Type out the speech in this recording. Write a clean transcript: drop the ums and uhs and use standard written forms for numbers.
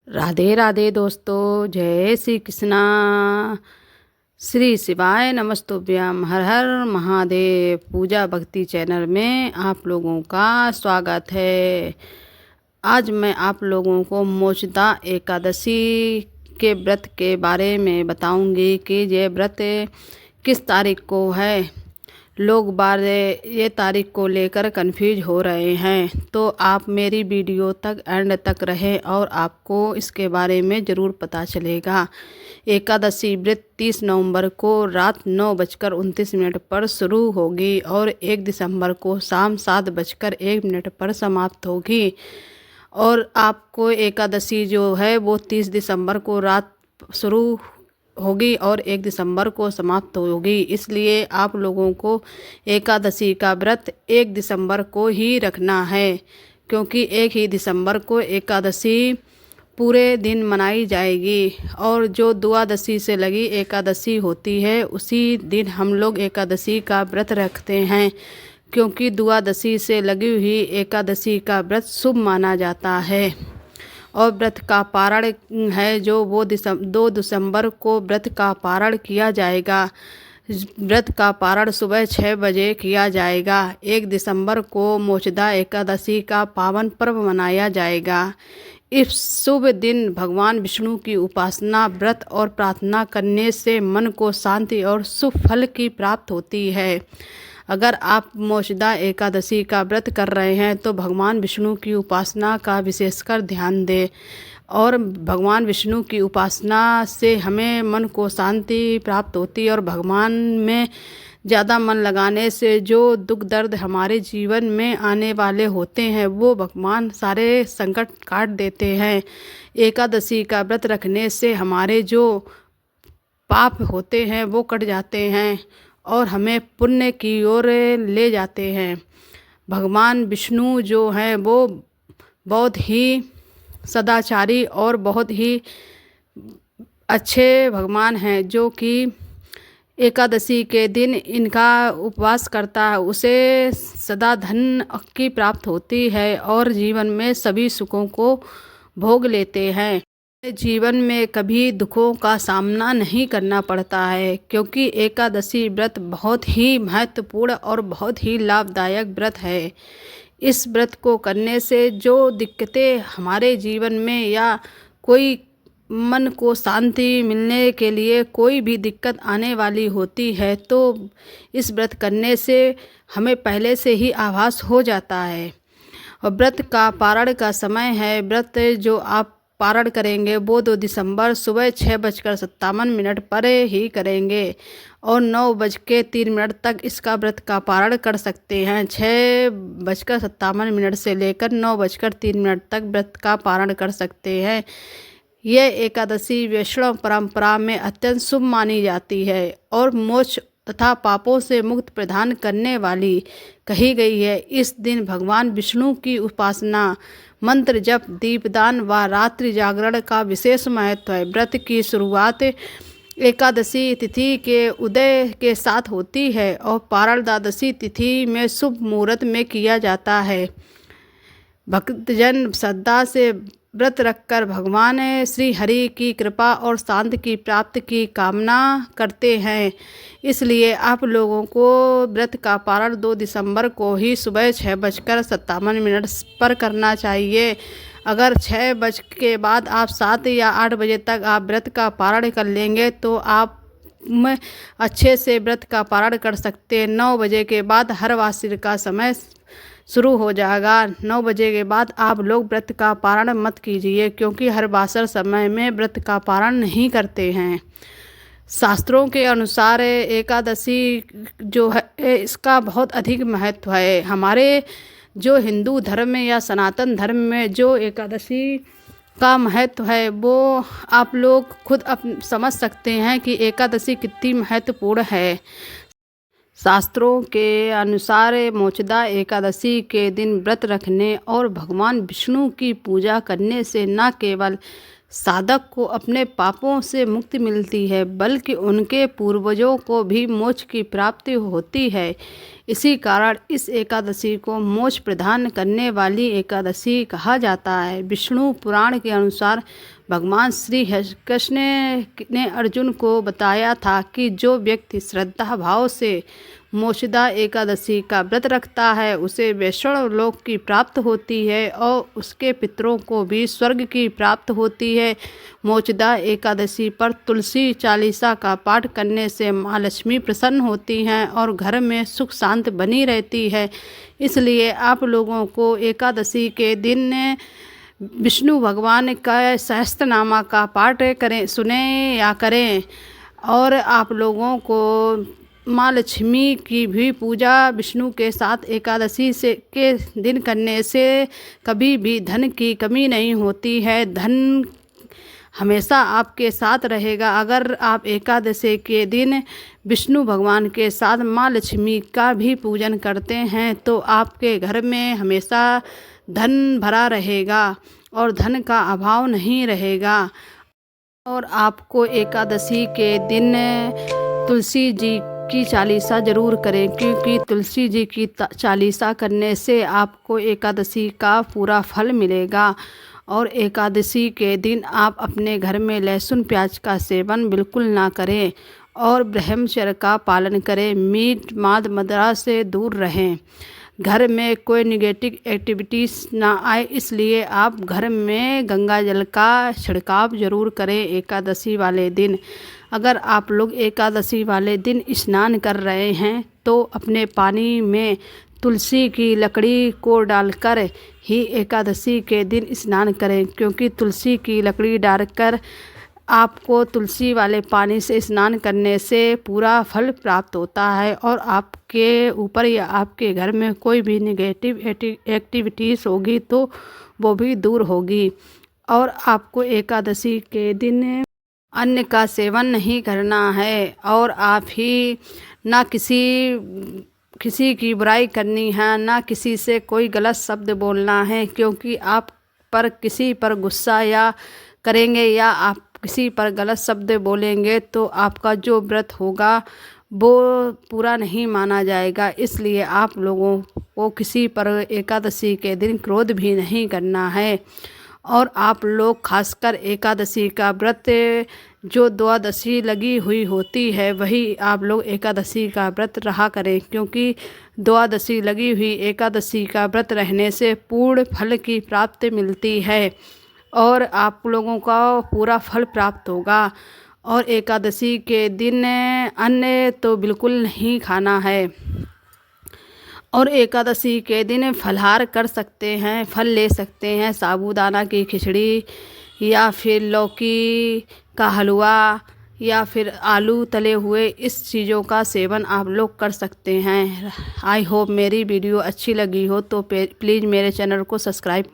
राधे राधे दोस्तों, जय श्री कृष्णा। श्री शिवाय नमस्तुभ्यम। हर हर महादेव। पूजा भक्ति चैनल में आप लोगों का स्वागत है। आज मैं आप लोगों को मोचदा एकादशी के व्रत के बारे में बताऊंगी कि ये व्रत किस तारीख को है। लोग बारे ये तारीख को लेकर कंफ्यूज हो रहे हैं, तो आप मेरी वीडियो तक एंड तक रहें और आपको इसके बारे में ज़रूर पता चलेगा। एकादशी व्रत 30 नवंबर को रात 9:29 पर शुरू होगी और 1 दिसंबर को शाम 7:01 पर समाप्त होगी। और आपको एकादशी जो है वो 30 दिसंबर को रात शुरू होगी और 1 दिसंबर को समाप्त होगी। इसलिए आप लोगों को एकादशी का व्रत 1 दिसंबर को ही रखना है, क्योंकि 1 ही दिसंबर को एकादशी पूरे दिन मनाई जाएगी। और जो द्वादशी से लगी एकादशी होती है उसी दिन हम लोग एकादशी का व्रत रखते हैं, क्योंकि द्वादशी से लगी हुई एकादशी का व्रत शुभ माना जाता है। और व्रत का पारण है जो वो 2 दिसंबर को व्रत का पारण किया जाएगा। व्रत का पारण सुबह 6 बजे किया जाएगा। 1 दिसंबर को मोचदा एकादशी का पावन पर्व मनाया जाएगा। इस शुभ दिन भगवान विष्णु की उपासना, व्रत और प्रार्थना करने से मन को शांति और शुभ फल की प्राप्त होती है। अगर आप मोचदा एकादशी का व्रत कर रहे हैं तो भगवान विष्णु की उपासना का विशेषकर ध्यान दें। और भगवान विष्णु की उपासना से हमें मन को शांति प्राप्त होती है और भगवान में ज़्यादा मन लगाने से जो दुख दर्द हमारे जीवन में आने वाले होते हैं वो भगवान सारे संकट काट देते हैं। एकादशी का व्रत रखने से हमारे जो पाप होते हैं वो कट जाते हैं और हमें पुण्य की ओर ले जाते हैं। भगवान विष्णु जो हैं वो बहुत ही सदाचारी और बहुत ही अच्छे भगवान हैं, जो कि एकादशी के दिन इनका उपवास करता है उसे सदा धन की प्राप्त होती है और जीवन में सभी सुखों को भोग लेते हैं। जीवन में कभी दुखों का सामना नहीं करना पड़ता है, क्योंकि एकादशी व्रत बहुत ही महत्वपूर्ण और बहुत ही लाभदायक व्रत है। इस व्रत को करने से जो दिक्कतें हमारे जीवन में या कोई मन को शांति मिलने के लिए कोई भी दिक्कत आने वाली होती है, तो इस व्रत करने से हमें पहले से ही आभास हो जाता है। और व्रत का पारण का समय है, व्रत जो आप पारण करेंगे वो 2 दिसंबर सुबह 6:57 पर ही करेंगे और 9:03 तक इसका व्रत का पारण कर सकते हैं। 6:57 से लेकर 9:03 तक व्रत का पारण कर सकते हैं। यह एकादशी वैष्णव परंपरा में अत्यंत शुभ मानी जाती है और मोक्ष तथा पापों से मुक्त प्रदान करने वाली कही गई है। इस दिन भगवान विष्णु की उपासना, मंत्र जप, दीपदान व रात्रि जागरण का विशेष महत्व है। व्रत की शुरुआत एकादशी तिथि के उदय के साथ होती है और पारण द्वादशी तिथि में शुभ मुहूर्त में किया जाता है। भक्तजन श्रद्धा से व्रत रखकर भगवान श्री हरि की कृपा और शांति की प्राप्ति की कामना करते हैं। इसलिए आप लोगों को व्रत का पारण 2 दिसंबर को ही सुबह 6:57 पर करना चाहिए। अगर 6 बज के बाद आप 7 या 8 बजे तक आप व्रत का पारण कर लेंगे तो आप अच्छे से व्रत का पारण कर सकते हैं। 9 बजे के बाद हर वासिर का समय शुरू हो जाएगा। 9 बजे के बाद आप लोग व्रत का पारण मत कीजिए, क्योंकि हर वासर समय में व्रत का पारण नहीं करते हैं। शास्त्रों के अनुसार एकादशी जो है इसका बहुत अधिक महत्व है। हमारे जो हिंदू धर्म में या सनातन धर्म में जो एकादशी का महत्व है वो आप लोग खुद समझ सकते हैं कि एकादशी कितनी महत्वपूर्ण है। शास्त्रों के अनुसार मोचदा एकादशी के दिन व्रत रखने और भगवान विष्णु की पूजा करने से न केवल साधक को अपने पापों से मुक्ति मिलती है, बल्कि उनके पूर्वजों को भी मोक्ष की प्राप्ति होती है। इसी कारण इस एकादशी को मोक्ष प्रदान करने वाली एकादशी कहा जाता है। विष्णु पुराण के अनुसार भगवान श्री कृष्ण ने अर्जुन को बताया था कि जो व्यक्ति श्रद्धा भाव से मोक्षदा एकादशी का व्रत रखता है उसे वैष्णव लोक की प्राप्त होती है और उसके पितरों को भी स्वर्ग की प्राप्त होती है। मोक्षदा एकादशी पर तुलसी चालीसा का पाठ करने से माँ लक्ष्मी प्रसन्न होती हैं और घर में सुख शांति बनी रहती है। इसलिए आप लोगों को एकादशी के दिन विष्णु भगवान का सहस्त्रनामा का पाठ करें, सुने या करें। और आप लोगों को माँ लक्ष्मी की भी पूजा विष्णु के साथ एकादशी के दिन करने से कभी भी धन की कमी नहीं होती है। धन हमेशा आपके साथ रहेगा। अगर आप एकादशी के दिन विष्णु भगवान के साथ माँ लक्ष्मी का भी पूजन करते हैं तो आपके घर में हमेशा धन भरा रहेगा और धन का अभाव नहीं रहेगा। और आपको एकादशी के दिन तुलसी जी की चालीसा ज़रूर करें, क्योंकि तुलसी जी की चालीसा करने से आपको एकादशी का पूरा फल मिलेगा। और एकादशी के दिन आप अपने घर में लहसुन प्याज का सेवन बिल्कुल ना करें और ब्रह्मचर्य का पालन करें। मीट मांस मदिरा से दूर रहें। घर में कोई निगेटिव एक्टिविटीज़ ना आए, इसलिए आप घर में गंगा जल का छिड़काव ज़रूर करें एकादशी वाले दिन। अगर आप लोग एकादशी वाले दिन स्नान कर रहे हैं तो अपने पानी में तुलसी की लकड़ी को डालकर ही एकादशी के दिन स्नान करें, क्योंकि तुलसी की लकड़ी डालकर आपको तुलसी वाले पानी से स्नान करने से पूरा फल प्राप्त होता है और आपके ऊपर या आपके घर में कोई भी नेगेटिव एक्टिविटीज़ होगी तो वो भी दूर होगी। और आपको एकादशी के दिन अन्न का सेवन नहीं करना है और आप ही ना किसी की बुराई करनी है, ना किसी से कोई गलत शब्द बोलना है, क्योंकि आप पर किसी पर गुस्सा या करेंगे या आप किसी पर गलत शब्द बोलेंगे तो आपका जो व्रत होगा वो पूरा नहीं माना जाएगा। इसलिए आप लोगों को किसी पर एकादशी के दिन क्रोध भी नहीं करना है। और आप लोग खासकर एकादशी का व्रत जो द्वादशी लगी हुई होती है वही आप लोग एकादशी का व्रत रहा करें, क्योंकि द्वादशी लगी हुई एकादशी का व्रत रहने से पूर्ण फल की प्राप्ति मिलती है और आप लोगों का पूरा फल प्राप्त होगा। और एकादशी के दिन अन्न तो बिल्कुल नहीं खाना है। और एकादशी के दिन फलाहार कर सकते हैं, फल ले सकते हैं, साबूदाना की खिचड़ी या फिर लौकी का हलवा या फिर आलू तले हुए, इस चीज़ों का सेवन आप लोग कर सकते हैं। आई होप मेरी वीडियो अच्छी लगी हो तो प्लीज़ मेरे चैनल को सब्सक्राइब